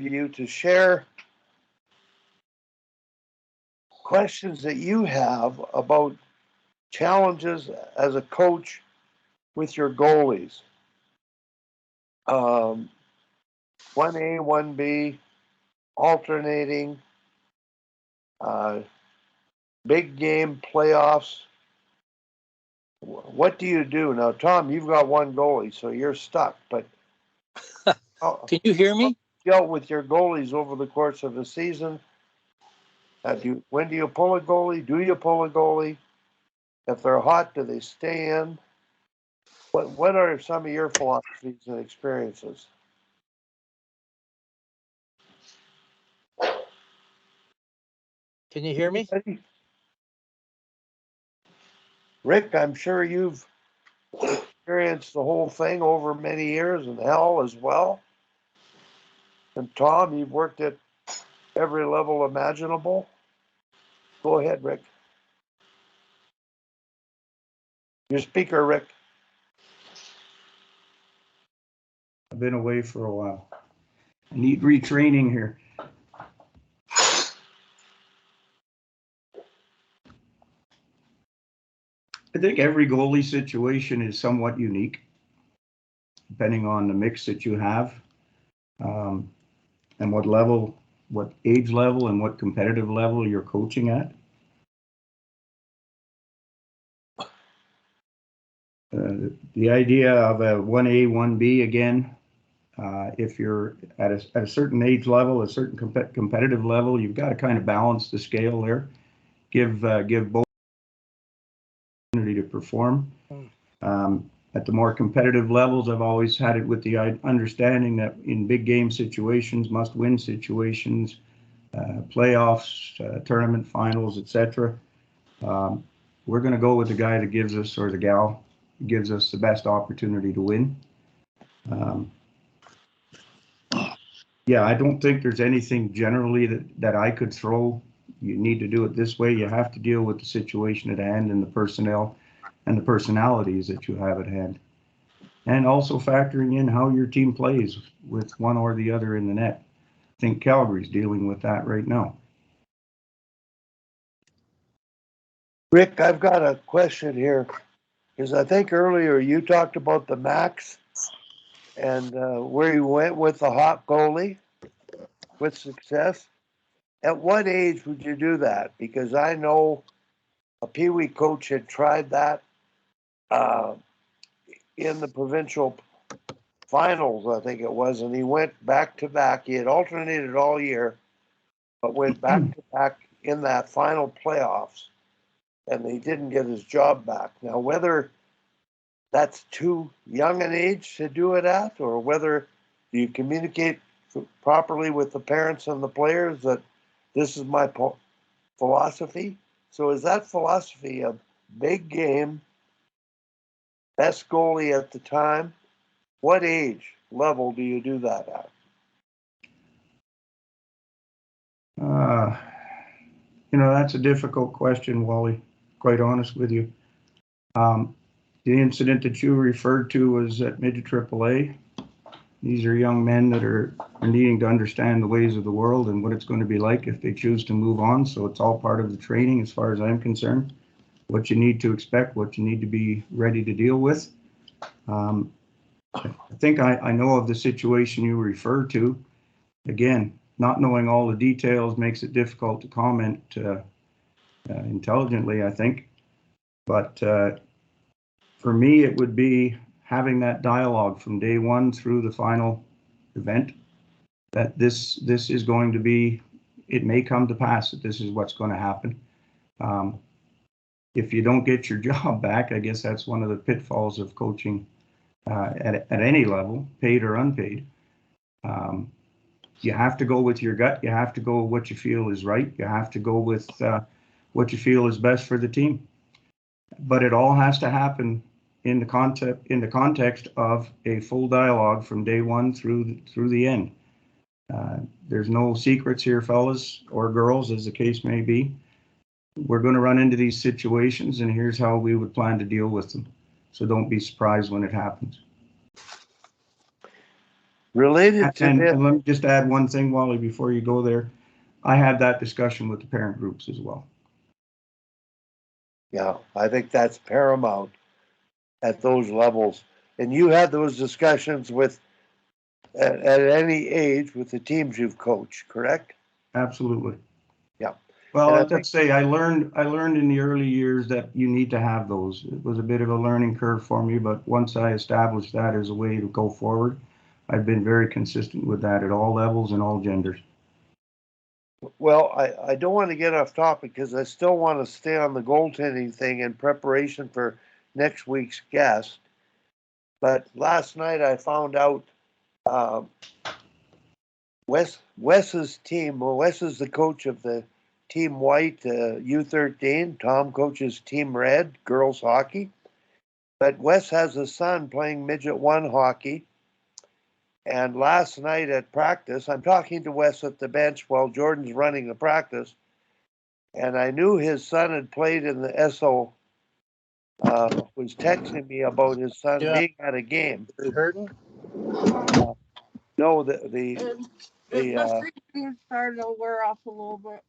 you to share questions that you have about challenges as a coach with your goalies. 1A, 1B, alternating, uh, big game playoffs. What do you do now, Tom? You've got one goalie, so you're stuck. But can you hear me? Dealt with your goalies over the course of the season. When do you pull a goalie? Do you pull a goalie? If they're hot, do they stay in? What are some of your philosophies and experiences? Can you hear me? Rick, I'm sure you've experienced the whole thing over many years and hell as well. And Tom, you've worked at every level imaginable. Go ahead, Rick. Your speaker, Rick. I've been away for a while. I need retraining here. I think every goalie situation is somewhat unique, depending on the mix that you have, and what level, what age level, and what competitive level you're coaching at. The idea of a 1A, 1B again, if you're at a certain age level, a certain competitive level, you've got to kind of balance the scale there. Give both opportunity to perform. At the more competitive levels, I've always had it with the understanding that in big game situations, must-win situations, playoffs, tournament finals, etc., we're going to go with the guy that gives us, or the gal, gives us the best opportunity to win. Yeah, I don't think there's anything generally that I could throw. You need to do it this way. You have to deal with the situation at hand and the personnel and the personalities that you have at hand. And also factoring in how your team plays with one or the other in the net. I think Calgary's dealing with that right now. Rick, I've got a question here, because I think earlier you talked about the max and where you went with the hot goalie with success. At what age would you do that? Because I know a Pee Wee coach had tried that in the provincial finals, I think it was, and he went back to back. He had alternated all year, but went back to back in that final playoffs, and he didn't get his job back. Now, whether that's too young an age to do it at, or whether you communicate properly with the parents and the players that this is my philosophy. So is that philosophy of big game, best goalie at the time? What age level do you do that at? That's a difficult question, Wally, quite honest with you. The incident that you referred to was at midget AAA. These are young men that are needing to understand the ways of the world and what it's going to be like if they choose to move on. So it's all part of the training as far as I'm concerned. What you need to expect, what you need to be ready to deal with. I think I know of the situation you refer to. Again, not knowing all the details makes it difficult to comment intelligently, I think. But for me, it would be having that dialogue from day one through the final event, that this is going to be, it may come to pass that this is what's going to happen. If you don't get your job back, I guess that's one of the pitfalls of coaching at any level, paid or unpaid. You have to go with your gut. You have to go with what you feel is right. You have to go with what you feel is best for the team. But it all has to happen in the context of a full dialogue from day one through the end. There's no secrets here, fellas or girls, as the case may be. We're going to run into these situations, and here's how we would plan to deal with them. So don't be surprised when it happens. Related to And this, let me just add one thing, Wally, before you go there. I had that discussion with the parent groups as well. yeah, I think that's paramount at those levels. And you had those discussions with at any age with the teams you've coached, correct? Absolutely. Yeah. Well, And I let's say I learned in the early years that you need to have those. It was a bit of a learning curve for me, but once I established that as a way to go forward, I've been very consistent with that at all levels and all genders. Well, I don't want to get off topic because I still want to stay on the goaltending thing in preparation for next week's guest. But last night I found out Wes's team. Well, Wes is the coach of the Team White U13. Tom coaches Team Red girls hockey. But Wes has a son playing midget 1 hockey. And last night at practice, I'm talking to Wes at the bench while Jordan's running the practice. And I knew his son had played in the SO, was texting me about his son being at a game. Are you hurting? No, The freezing started to wear off a little bit.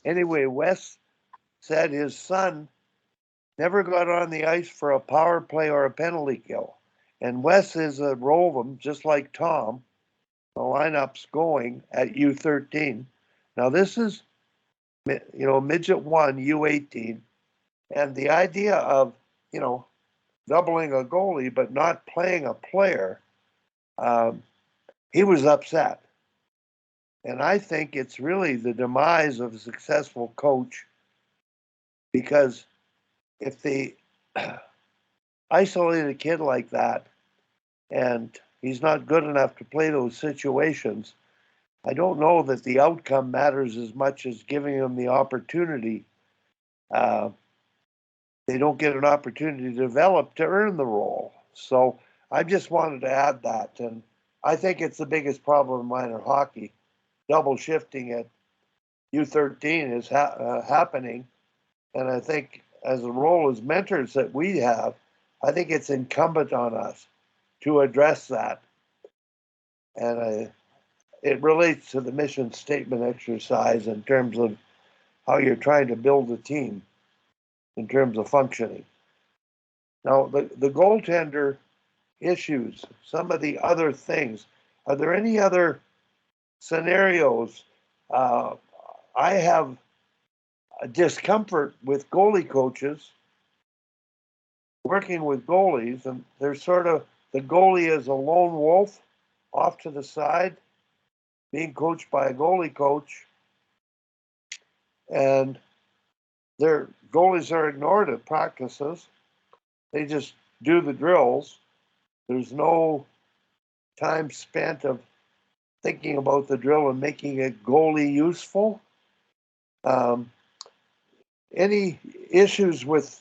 anyway, Wes said his son never got on the ice for a power play or a penalty kill. And Wes is a Rovum, just like Tom. The lineup's going at U13. Now this is, midget 1, U18. And the idea of, doubling a goalie but not playing a player, he was upset. And I think it's really the demise of a successful coach, because if they isolate a kid like that and he's not good enough to play those situations, I don't know that the outcome matters as much as giving him the opportunity. They don't get an opportunity to develop to earn the role. So I just wanted to add that. And I think it's the biggest problem in minor hockey. Double shifting at U13 is happening. And I think as a role as mentors that we have, I think it's incumbent on us to address that. And it relates to the mission statement exercise in terms of how you're trying to build a team in terms of functioning. Now, the goaltender issues, some of the other things, are there any other scenarios? I have a discomfort with goalie coaches working with goalies, and there's sort of the goalie is a lone wolf off to the side, being coached by a goalie coach, and their goalies are ignored at practices. They just do the drills. There's no time spent of thinking about the drill and making a goalie useful. Any issues with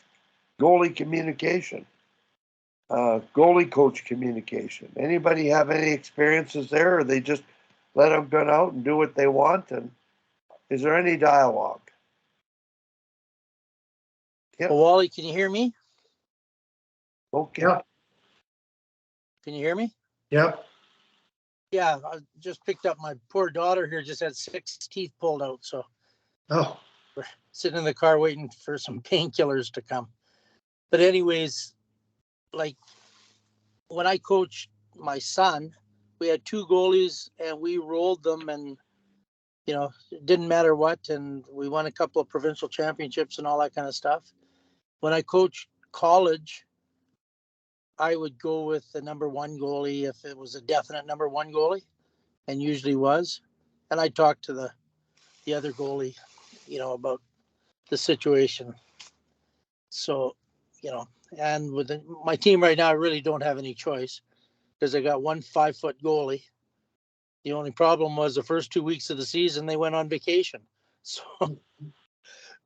goalie communication, goalie coach communication? Anybody have any experiences there, or they just let them go out and do what they want? And is there any dialogue? Yep. Well, Wally, can you hear me? Okay. Yep. Can you hear me? Yep. Yeah, I just picked up my poor daughter here, just had 6 teeth pulled out. So Oh, we're sitting in the car waiting for some painkillers to come. But anyways, like when I coached my son, we had 2 goalies and we rolled them, and it didn't matter what, and we won a couple of provincial championships and all that kind of stuff. When I coached college, I would go with the number 1 goalie if it was a definite number 1 goalie, and usually was. And I talked to the other goalie, about the situation. So, and with my team right now, I really don't have any choice because I got 1 5-foot goalie. The only problem was the first 2 weeks of the season, they went on vacation. So,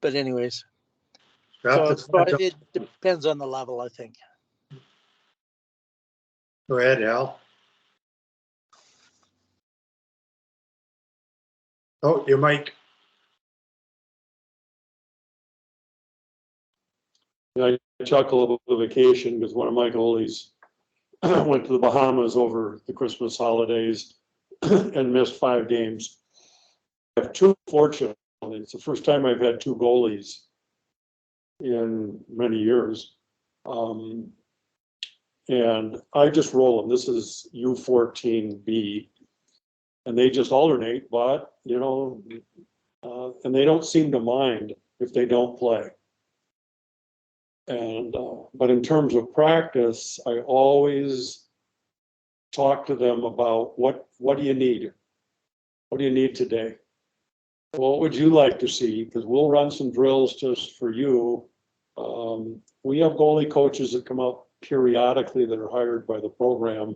but anyways, so it depends on the level, I think. Go ahead, Al. Oh, your mic. I chuckle about the vacation because one of my goalies went to the Bahamas over the Christmas holidays and missed 5 games. I have 2, fortunately. It's the first time I've had 2 goalies in many years. And I just roll them. This is U14B, and they just alternate, but, you know, and they don't seem to mind if they don't play. And, but in terms of practice, I always talk to them about what do you need? What do you need today? What would you like to see? Because we'll run some drills just for you. We have goalie coaches that come out periodically that are hired by the program.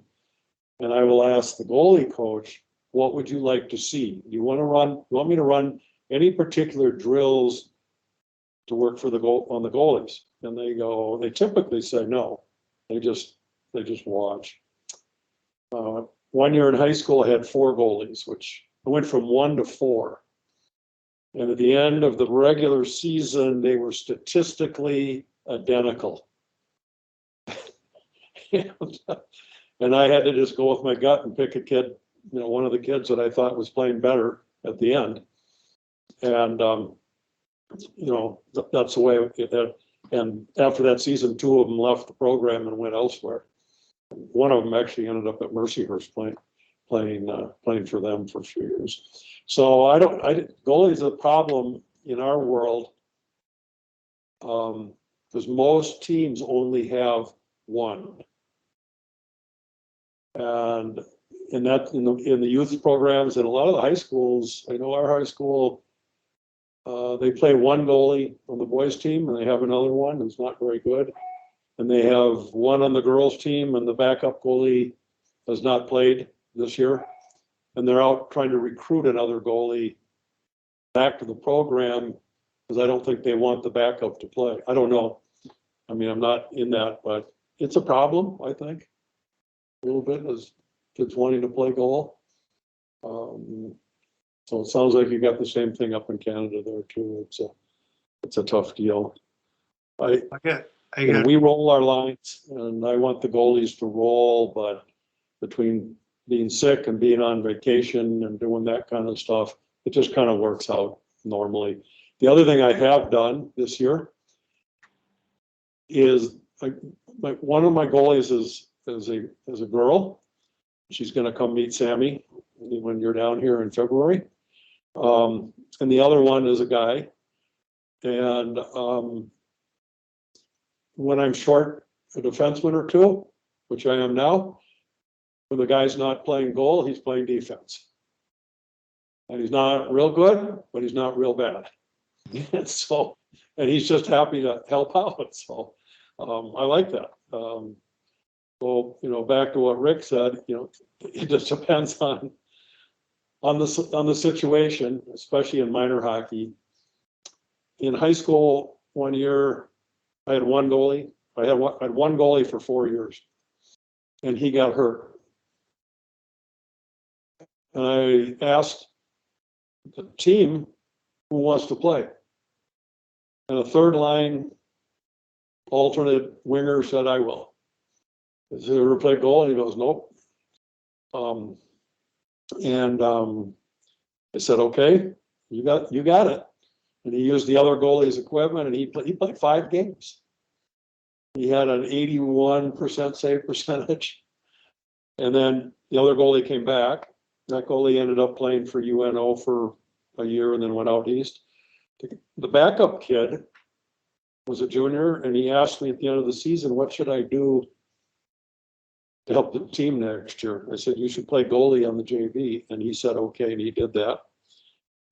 And I will ask the goalie coach, what would you like to see? You want me to run any particular drills to work for the goalies? And they typically say no. They just watch. 1 year in high school, I had 4 goalies, which I went from 1 to 4. And at the end of the regular season, they were statistically identical. And I had to just go with my gut and pick a kid, you know, one of the kids that I thought was playing better at the end. And, you know, that's the way it. And after that season, 2 of them left the program and went elsewhere. One of them actually ended up at Mercyhurst playing for them for a few years. So goalie is a problem in our world, because most teams only have 1. And in the youth programs and a lot of the high schools, I know our high school, they play 1 goalie on the boys team, and they have another one who's not very good. And they have 1 on the girls team, and the backup goalie has not played this year. And they're out trying to recruit another goalie back to the program because I don't think they want the backup to play. I don't know. I mean, I'm not in that, but it's a problem, I think, a little bit, as kids wanting to play goal. So it sounds like you got the same thing up in Canada there too. It's a tough deal. We roll our lines, and I want the goalies to roll, but between being sick and being on vacation and doing that kind of stuff, it just kind of works out normally. The other thing I have done this year is one of my goalies is a girl. She's going to come meet Sammy when you're down here in February. And the other one is a guy. And when I'm short a defenseman or 2, which I am now, when the guy's not playing goal, he's playing defense. And he's not real good, but he's not real bad. And he's just happy to help out. So I like that. So, you know, back to what Rick said, you know, it just depends on the situation, especially in minor hockey. In high school, 1 year, I had 1 goalie. I had one goalie for 4 years, and he got hurt. And I asked the team who wants to play, and a third line alternate winger said, "I will." I said, "Ever play goal?" And he goes, "Nope." I said, "Okay, you got it." And he used the other goalie's equipment, and he played 5 games. He had an 81% save percentage. And then the other goalie came back. That goalie ended up playing for UNO for a year and then went out east. The backup kid was a junior, and he asked me at the end of the season, what should I do to help the team next year? I said, "You should play goalie on the JV." And he said, "Okay," and he did that.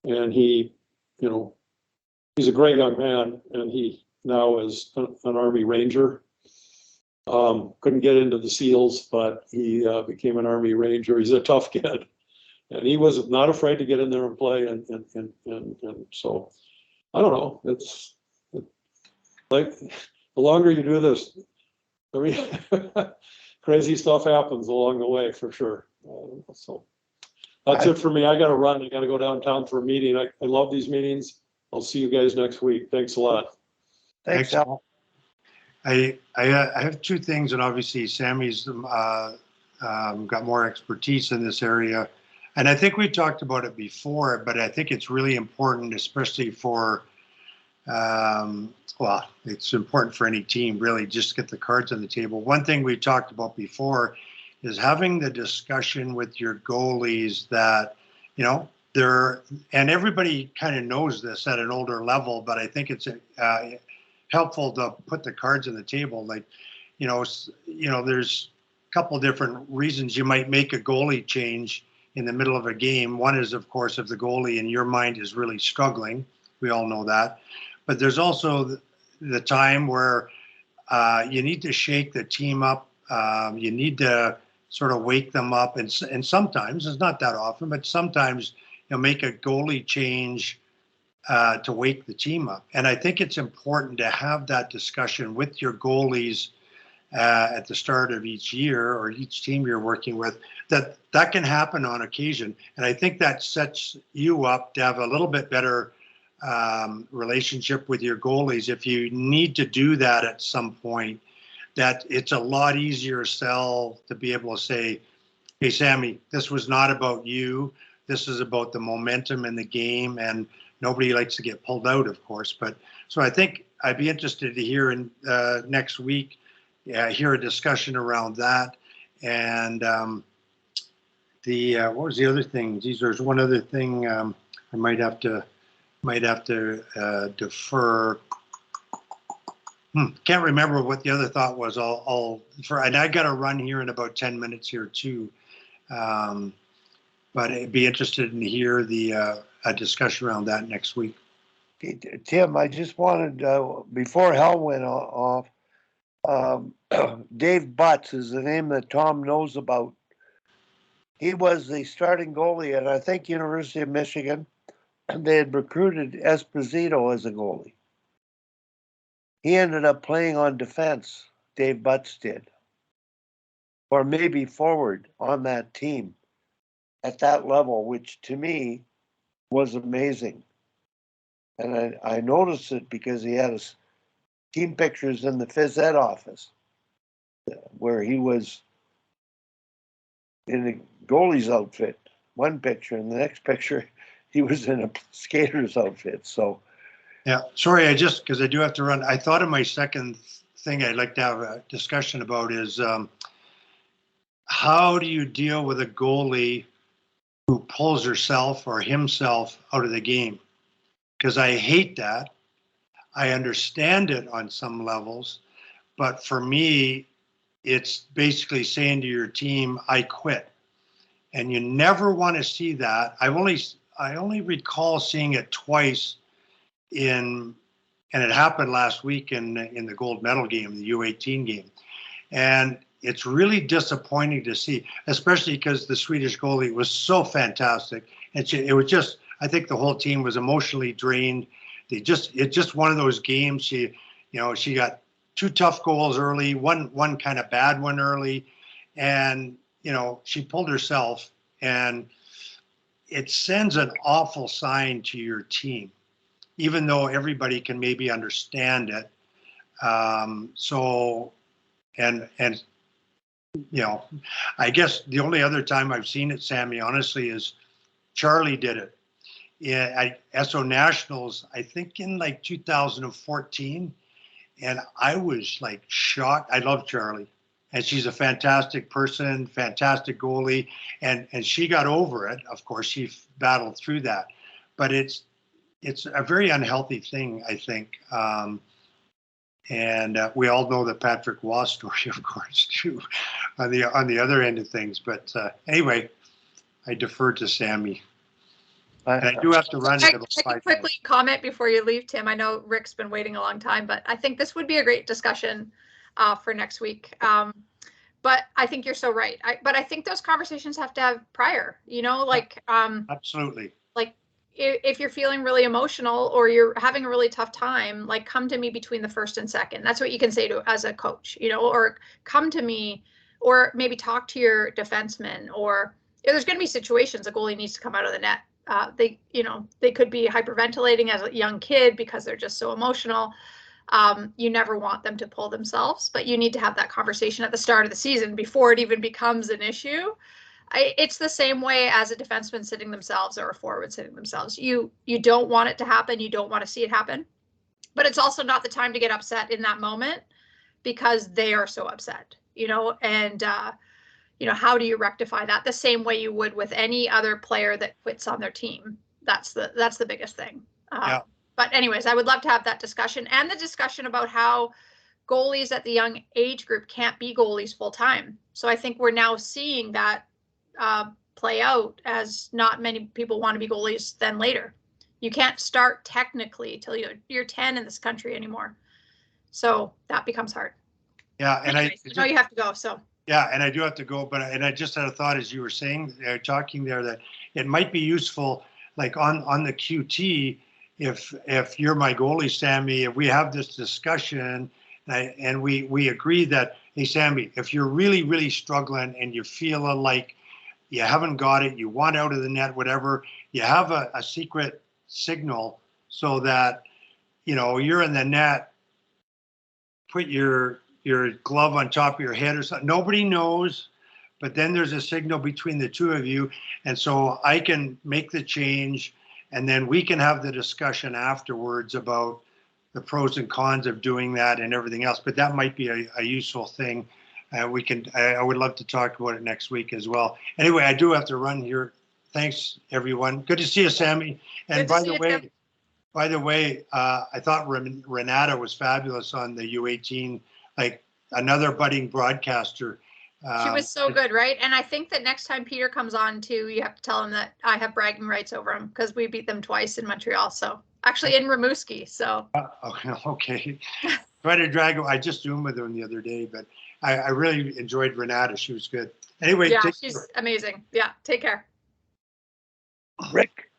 And he, you know, he's a great young man, and he now is an Army Ranger. Couldn't get into the SEALs, but he became an Army Ranger. He's a tough kid, and he was not afraid to get in there and play. And so, I don't know. It's like the longer you do this, I mean, crazy stuff happens along the way for sure. So that's it for me. I got to run. I got to go downtown for a meeting. I love these meetings. I'll see you guys next week. Thanks a lot. Thanks, Al. I have two things, and obviously Sammy's got more expertise in this area, and I think we talked about it before, but I think it's really important, especially for, well, it's important for any team, really, just get the cards on the table. One thing we talked about before is having the discussion with your goalies that, you know, and everybody kind of knows this at an older level, but I think it's helpful to put the cards on the table. Like, there's a couple different reasons you might make a goalie change in the middle of a game. One is, of course, if the goalie in your mind is really struggling. We all know that. But there's also the time where you need to shake the team up. You need to sort of wake them up. And sometimes, it's not that often, but sometimes you'll make a goalie change to wake the team up. And I think it's important to have that discussion with your goalies at the start of each year or each team you're working with, that can happen on occasion. And I think that sets you up to have a little bit better relationship with your goalies. If you need to do that at some point, that it's a lot easier sell to be able to say, hey, Sammy, this was not about you. This is about the momentum in the game, and nobody likes to get pulled out, of course. But so I think I'd be interested to hear in next week, hear a discussion around that. And what was the other thing? Geez, there's one other thing I might have to defer. Can't remember what the other thought was. And I got to run here in about 10 minutes here too. But I'd be interested in hear a discussion around that next week. Okay, Tim, I just wanted, before Hal went off, Dave Butts is the name that Tom knows about. He was the starting goalie at, I think, University of Michigan. They had recruited Esposito as a goalie. He ended up playing on defense, Dave Butts did. Or maybe forward on that team at that level, which to me was amazing. And I noticed it because he had his team pictures in the phys ed office where he was in a goalie's outfit, one picture, and the next picture he was in a skater's outfit. So yeah, sorry, because I do have to run. I thought of my second thing I'd like to have a discussion about is how do you deal with a goalie who pulls herself or himself out of the game? Because I hate that. I understand it on some levels, but for me, it's basically saying to your team, I quit. And you never want to see that. I only recall seeing it twice and it happened last week in the gold medal game, the U18 game. And it's really disappointing to see, especially because the Swedish goalie was so fantastic. And it was just, I think the whole team was emotionally drained. It's just one of those games. She got two tough goals early, one kind of bad one early, and she pulled herself, and it sends an awful sign to your team, even though everybody can maybe understand it. I guess the only other time I've seen it, Sammy, honestly, is Charlie did it. At SO Nationals, I think in like 2014, and I was like shocked. I love Charlie, and she's a fantastic person, fantastic goalie, and she got over it. Of course, she battled through that, but it's a very unhealthy thing, I think. And we all know the Patrick Waugh story, of course, too, on the other end of things. But anyway, I defer to Sammy. And I do have to run. I can quickly comment before you leave, Tim. I know Rick's been waiting a long time, but I think this would be a great discussion for next week. But I think you're so right. But I think those conversations have to have prior, absolutely. Like if you're feeling really emotional or you're having a really tough time, like come to me between the first and second. That's what you can say to as a coach, or come to me, or maybe talk to your defenseman, or there's going to be situations a goalie needs to come out of the net. They could be hyperventilating as a young kid because they're just so emotional. You never want them to pull themselves, but you need to have that conversation at the start of the season before it even becomes an issue. It's the same way as a defenseman sitting themselves or a forward sitting themselves. You don't want it to happen. You don't want to see it happen, but it's also not the time to get upset in that moment because they are so upset, and how do you rectify that the same way you would with any other player that quits on their team? That's the biggest thing. Yeah. But anyways, I would love to have that discussion and the discussion about how goalies at the young age group can't be goalies full time. So I think we're now seeing that play out, as not many people want to be goalies then later. You can't start technically till you're 10 in this country anymore. So that becomes hard. Yeah. And anyways, I know you have to go. So. Yeah, and I do have to go, but I just had a thought as you were saying, talking there, that it might be useful, like on the QT, if you're my goalie, Sammy, if we have this discussion and we agree that, hey, Sammy, if you're really, really struggling and you feel like you haven't got it, you want out of the net, whatever, you have a secret signal so that, you're in the net, put your glove on top of your head or something. Nobody knows, but then there's a signal between the two of you. And so I can make the change, and then we can have the discussion afterwards about the pros and cons of doing that and everything else. But that might be a useful thing. I would love to talk about it next week as well. Anyway, I do have to run here. Thanks, everyone. Good to see you, Sammy. And by the way, I thought Renata was fabulous on the U18, like another budding broadcaster. She was so good, right? And I think that next time Peter comes on too, you have to tell him that I have bragging rights over him because we beat them twice in Montreal. So actually in Rimouski. So. Okay. Try to drag him. I just zoomed with him the other day, but I really enjoyed Renata. She was good. Anyway. Yeah, she's amazing. Yeah. Take care. Rick.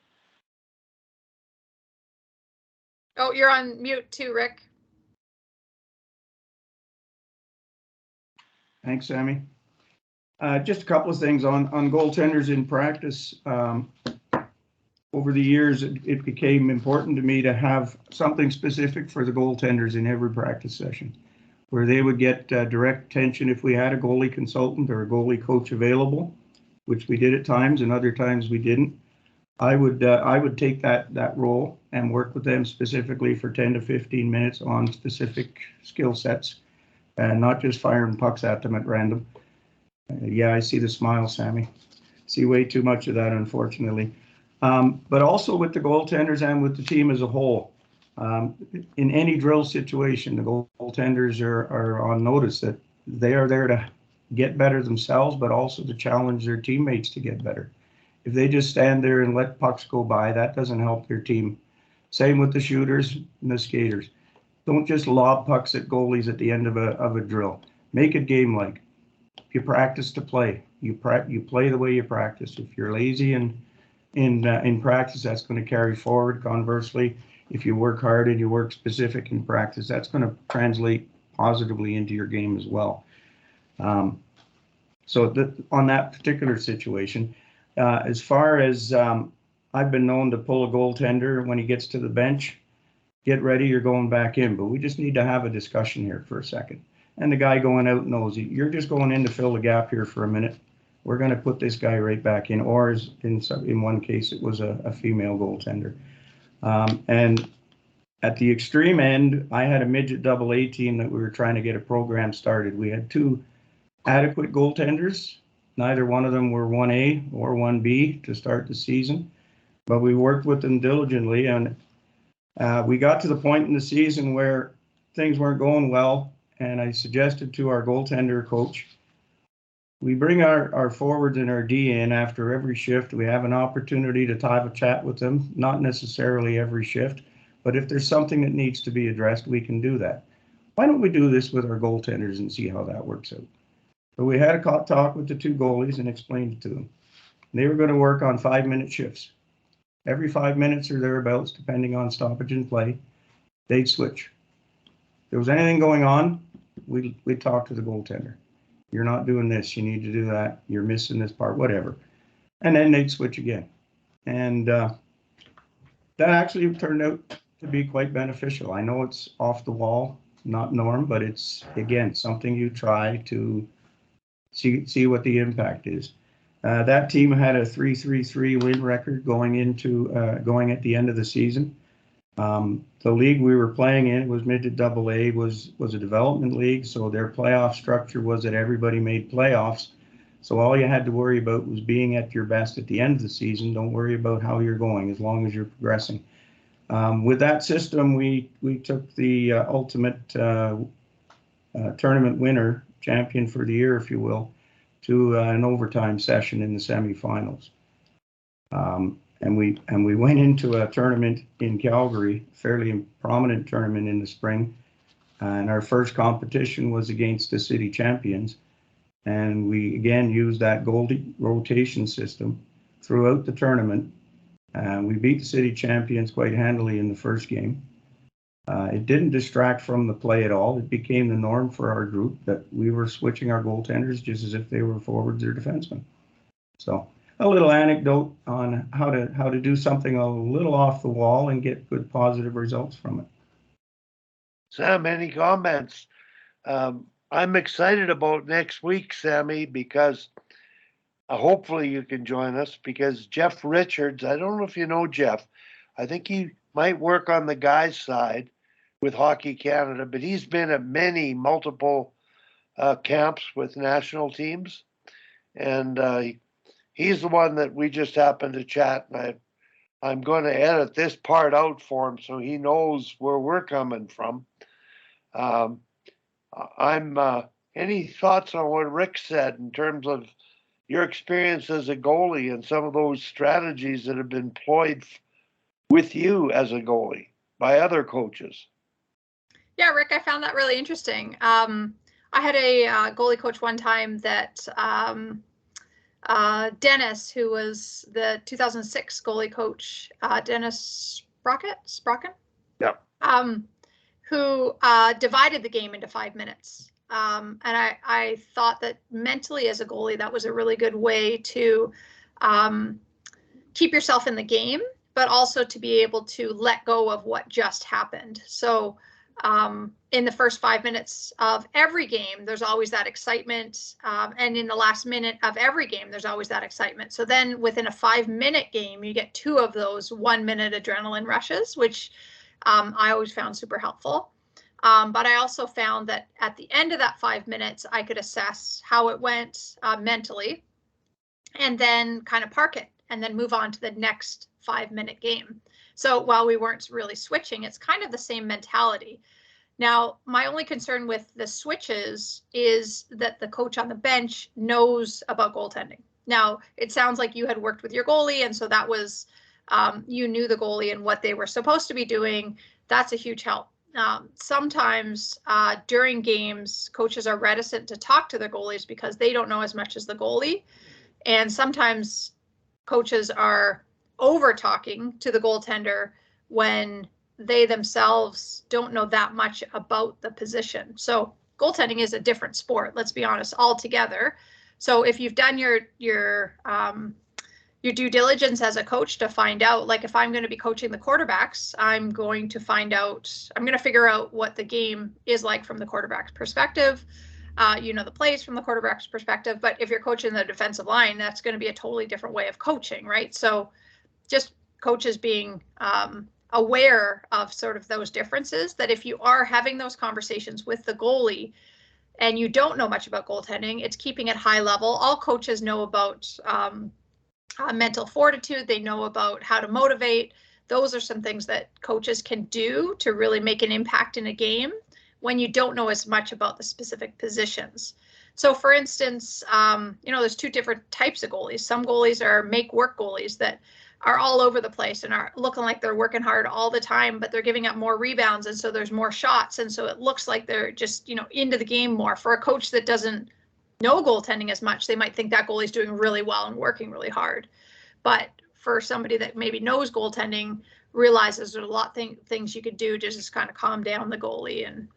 Oh, you're on mute too, Rick. Thanks, Sammy. Just a couple of things on goaltenders in practice. Over the years, it became important to me to have something specific for the goaltenders in every practice session, where they would get direct attention if we had a goalie consultant or a goalie coach available, which we did at times, and other times we didn't. I would take that role and work with them specifically for 10 to 15 minutes on specific skill sets, and not just firing pucks at them at random. Yeah, I see the smile, Sammy. See way too much of that, unfortunately. But also with the goaltenders and with the team as a whole. In any drill situation, the goaltenders are on notice that they are there to get better themselves, but also to challenge their teammates to get better. If they just stand there and let pucks go by, that doesn't help their team. Same with the shooters and the skaters. Don't just lob pucks at goalies at the end of a drill. Make it game-like. If you practice to play, you play the way you practice. If you're lazy in practice, that's going to carry forward. Conversely, if you work hard and you work specific in practice, that's going to translate positively into your game as well. So on that particular situation, as far as I've been known to pull a goaltender when he gets to the bench, get ready, you're going back in. But we just need to have a discussion here for a second. And the guy going out knows you're just going in to fill the gap here for a minute. We're going to put this guy right back in. Or in one case, it was a female goaltender. And at the extreme end, I had a midget AA team that we were trying to get a program started. We had two adequate goaltenders. Neither one of them were 1A or 1B to start the season, but we worked with them diligently, and we got to the point in the season where things weren't going well, and I suggested to our goaltender coach, we bring our forwards and our D in after every shift. We have an opportunity to have a chat with them, not necessarily every shift, but if there's something that needs to be addressed, we can do that. Why don't we do this with our goaltenders and see how that works out? So we had a talk with the two goalies and explained it to them. They were going to work on 5-minute shifts. Every 5 minutes or thereabouts, depending on stoppage and play, they'd switch. If there was anything going on, we'd talk to the goaltender. You're not doing this, you need to do that, you're missing this part, whatever. And then they'd switch again. And that actually turned out to be quite beneficial. I know it's off the wall, not norm, but it's, again, something you try to see what the impact is. That team had a 3-3-3 win record going at the end of the season. The league we were playing in was midget AA, was a development league, so their playoff structure was that everybody made playoffs. So all you had to worry about was being at your best at the end of the season. Don't worry about how you're going as long as you're progressing. With that system, we took the ultimate tournament winner, champion for the year, if you will, to an overtime session in the semifinals. And we went into a tournament in Calgary, fairly prominent tournament in the spring. And our first competition was against the city champions. And we again used that goalie rotation system throughout the tournament. We beat the city champions quite handily in the first game. It didn't distract from the play at all. It became the norm for our group that we were switching our goaltenders just as if they were forwards or defensemen. So a little anecdote on how to do something a little off the wall and get good positive results from it. Sam, any comments? I'm excited about next week, Sammy, because hopefully you can join us, because Jeff Richards, I don't know if you know Jeff, I think he might work on the guys' side with Hockey Canada, but he's been at multiple camps with national teams. And he's the one that we just happened to chat, and I'm going to edit this part out for him so he knows where we're coming from. Any thoughts on what Rick said in terms of your experience as a goalie and some of those strategies that have been employed with you as a goalie by other coaches? Yeah, Rick, I found that really interesting. I had a goalie coach one time that Dennis, who was the 2006 goalie coach, Dennis Sprocken? Yeah. Who divided the game into 5 minutes. And I thought that mentally as a goalie, that was a really good way to keep yourself in the game, but also to be able to let go of what just happened. So in the first 5 minutes of every game, there's always that excitement. And in the last minute of every game, there's always that excitement. So then within a 5-minute game, you get 2 of those 1-minute adrenaline rushes, which I always found super helpful. But I also found that at the end of that 5 minutes, I could assess how it went mentally and then kind of park it and then move on to the next 5-minute game. So while we weren't really switching, it's kind of the same mentality. Now, my only concern with the switches is that the coach on the bench knows about goaltending. Now, it sounds like you had worked with your goalie, and so that was, you knew the goalie and what they were supposed to be doing. That's a huge help. Sometimes during games, coaches are reticent to talk to their goalies because they don't know as much as the goalie. And sometimes coaches are over talking to the goaltender when they themselves don't know that much about the position. So goaltending is a different sport, let's be honest, altogether. So if you've done your due diligence as a coach to find out, like if I'm going to be coaching the quarterbacks, I'm going to figure out what the game is like from the quarterback's perspective. The plays from the quarterback's perspective. But if you're coaching the defensive line, that's going to be a totally different way of coaching, right? So just coaches being aware of sort of those differences, that if you are having those conversations with the goalie and you don't know much about goaltending, it's keeping it high level. All coaches know about mental fortitude. They know about how to motivate. Those are some things that coaches can do to really make an impact in a game when you don't know as much about the specific positions. So for instance, there's 2 different types of goalies. Some goalies are make work goalies that are all over the place and are looking like they're working hard all the time, but they're giving up more rebounds. And so there's more shots. And so it looks like they're just, into the game more. For a coach that doesn't know goaltending as much, they might think that goalie's doing really well and working really hard. But for somebody that maybe knows goaltending, realizes there's a lot of things you could do to just kind of calm down the goalie, and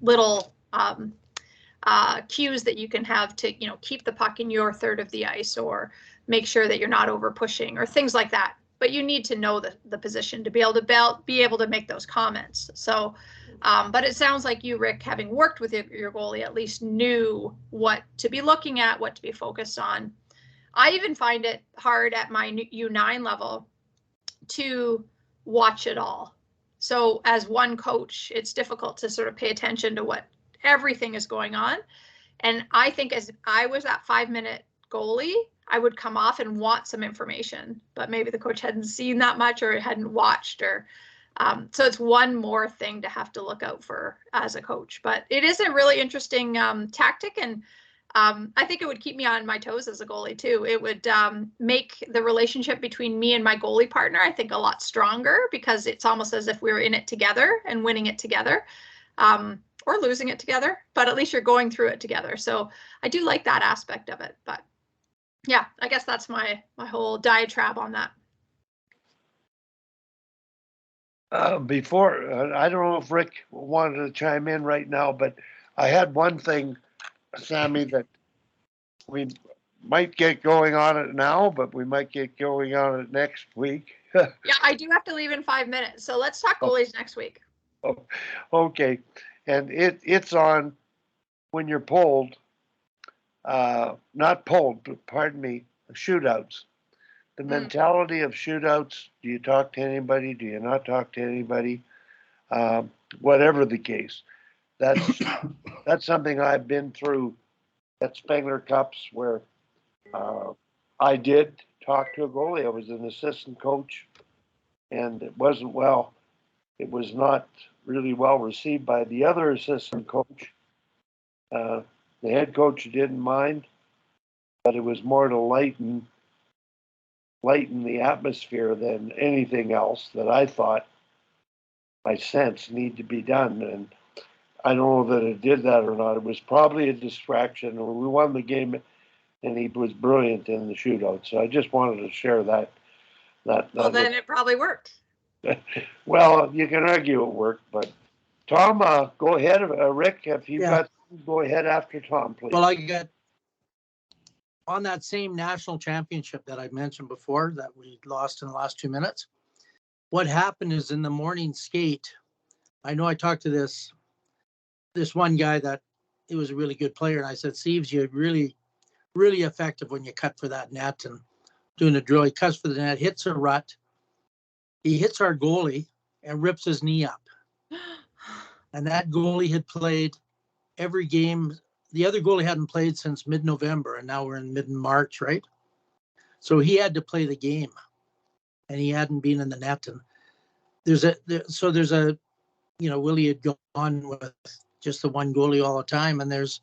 little cues that you can have to, keep the puck in your third of the ice, or make sure that you're not over pushing, or things like that. but you need to know the position to be able to make those comments. So, but it sounds like you, Rick, having worked with your goalie, at least knew what to be looking at, what to be focused on. I even find it hard at my U9 level to watch it all. So as one coach, it's difficult to sort of pay attention to what everything is going on. And I think as I was that 5-minute goalie, I would come off and want some information, but maybe the coach hadn't seen that much or hadn't watched, or so it's one more thing to have to look out for as a coach. But it is a really interesting tactic, and I think it would keep me on my toes as a goalie too. It would make the relationship between me and my goalie partner, I think, a lot stronger, because it's almost as if we were in it together and winning it together. Or losing it together, but at least you're going through it together. So I do like that aspect of it. But yeah, I guess that's my whole diatribe on that. Before, I don't know if Rick wanted to chime in right now, but I had one thing, Sammy, that we might get going on it now, but we might get going on it next week. Yeah, I do have to leave in 5 minutes. So let's talk goalies next week. Oh, okay. And it's on when you're pulled, not pulled, but pardon me, shootouts. The mentality of shootouts, do you talk to anybody? Do you not talk to anybody? Whatever the case. That's something I've been through at Spengler Cups, where I did talk to a goalie. I was an assistant coach, and it was not really well received by the other assistant coach. The head coach didn't mind, but it was more to lighten the atmosphere than anything else that I thought, I sense, need to be done. And I don't know that it did that or not. It was probably a distraction. We won the game, and he was brilliant in the shootout. So I just wanted to share that. Well, then it probably worked. Well, you can argue it worked, but Tom, go ahead. Rick, if you've got, go ahead after Tom, please. Well, I got on that same national championship that I mentioned before that we lost in the last 2 minutes. What happened is in the morning skate, I know I talked to this one guy that he was a really good player, and I said, Steve's, you're really, really effective when you cut for that net and doing a drill. He cuts for the net, hits a rut. He hits our goalie and rips his knee up. And that goalie had played every game. The other goalie hadn't played since mid-November, and now we're in mid-March, right? So he had to play the game, and he hadn't been in the net. And there's a, Willie had gone with just the one goalie all the time, and there's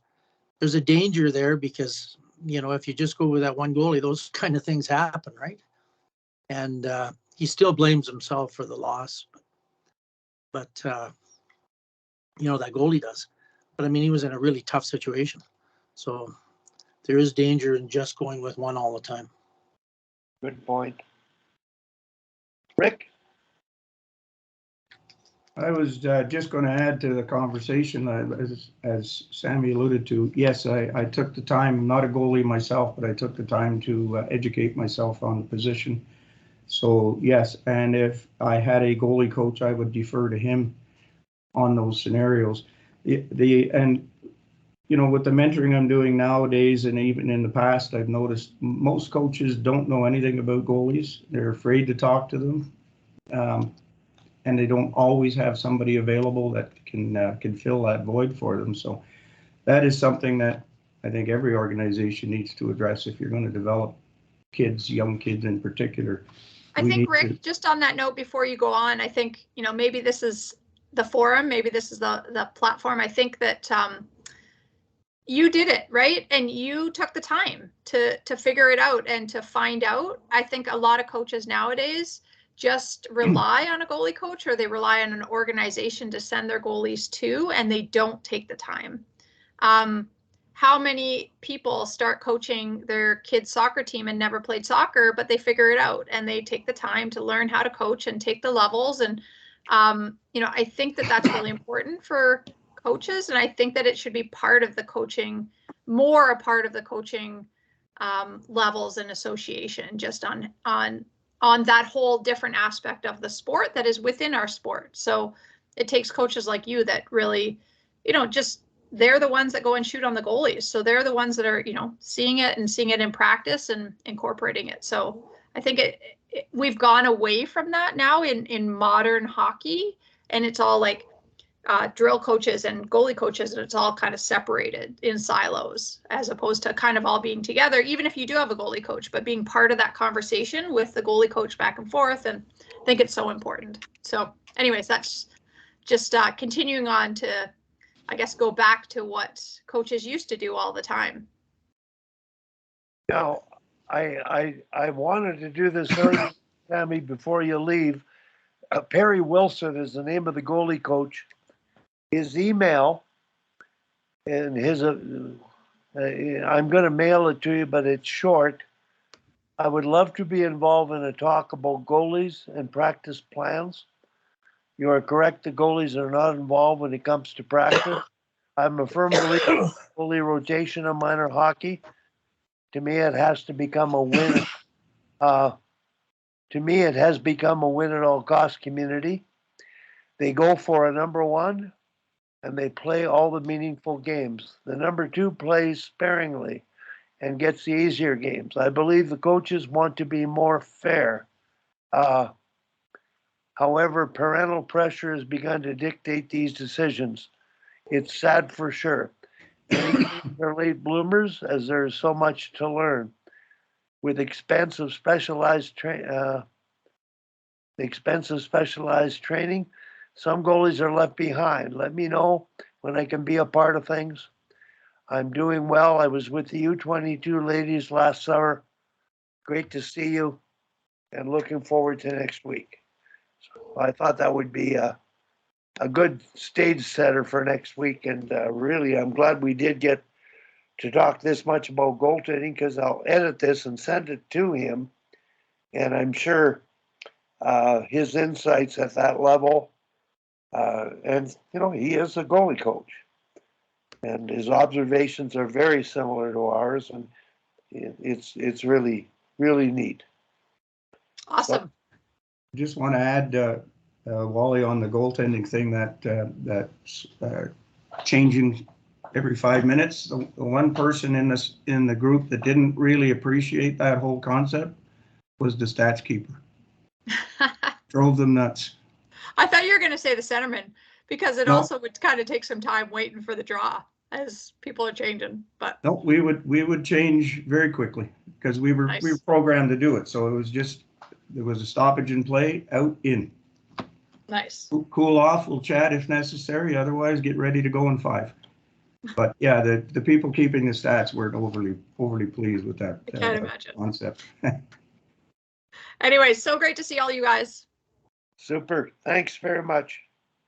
a danger there because, if you just go with that one goalie, those kind of things happen, right? And he still blames himself for the loss, but that goalie does. But I mean, he was in a really tough situation. So there is danger in just going with one all the time. Good point. Rick? I was just going to add to the conversation, as Sammy alluded to. Yes, I took the time, not a goalie myself, but I took the time to educate myself on the position. So yes, and if I had a goalie coach, I would defer to him on those scenarios. With the mentoring I'm doing nowadays, and even in the past, I've noticed most coaches don't know anything about goalies. They're afraid to talk to them, and they don't always have somebody available that can fill that void for them. So that is something that I think every organization needs to address if you're going to develop kids, young kids in particular. I think, Rick, just on that note, before you go on, I think, maybe this is the forum, maybe this is the platform. I think that you did it, right? And you took the time to figure it out and to find out. I think a lot of coaches nowadays just rely on a goalie coach, or they rely on an organization to send their goalies to, and they don't take the time. How many people start coaching their kids' soccer team and never played soccer, but they figure it out and they take the time to learn how to coach and take the levels. And, I think that that's really important for coaches. And I think that it should be part of the coaching, more a part of the coaching levels and association, just on on that whole different aspect of the sport that is within our sport. So it takes coaches like you that really, just they're the ones that go and shoot on the goalies. So they're the ones that are, seeing it in practice and incorporating it. So I think we've gone away from that now in modern hockey, and it's all like drill coaches and goalie coaches, and it's all kind of separated in silos as opposed to kind of all being together, even if you do have a goalie coach, but being part of that conversation with the goalie coach back and forth. And I think it's so important. So anyways, that's just continuing on to, I guess, go back to what coaches used to do all the time. Now, I wanted to do this early, Tammy, before you leave. Perry Wilson is the name of the goalie coach. His email and his, I'm going to mail it to you, but it's short. I would love to be involved in a talk about goalies and practice plans. You are correct. The goalies are not involved when it comes to practice. I'm a firm believer in goalie rotation in minor hockey. To me, it has to become a win. To me, it has become a win at all cost community. They go for a number one, and they play all the meaningful games. The number two plays sparingly and gets the easier games. I believe the coaches want to be more fair. However, parental pressure has begun to dictate these decisions. It's sad for sure. They're late bloomers as there's so much to learn. With expensive specialized training, some goalies are left behind. Let me know when I can be a part of things. I'm doing well. I was with the U22 ladies last summer. Great to see you, and looking forward to next week. So I thought that would be a good stage setter for next week, and really, I'm glad we did get to talk this much about goaltending, because I'll edit this and send it to him, and I'm sure his insights at that level, and he is a goalie coach, and his observations are very similar to ours, and it's really, really neat. Awesome. I just want to add, Wally, on the goaltending thing, that's changing every 5 minutes. The one person in the group that didn't really appreciate that whole concept was the stats keeper. Drove them nuts. I thought you were going to say the centerman, because it also would kind of take some time waiting for the draw as people are changing. But no, we would change very quickly because we were programmed to do it. So there was a stoppage in play, out, in. Nice. Cool off. We'll chat if necessary. Otherwise, get ready to go in 5. But yeah, the people keeping the stats weren't overly pleased with that I can't imagine. concept. Anyway, so great to see all you guys. Super. Thanks very much.